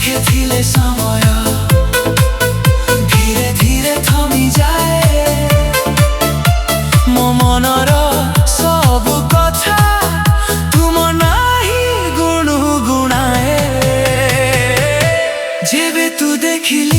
पाखे थिले समय धीरे धीरे थमी जाए मो मनर सब कथा तुम नाही गुणु गुणाए जेबे तू देखिले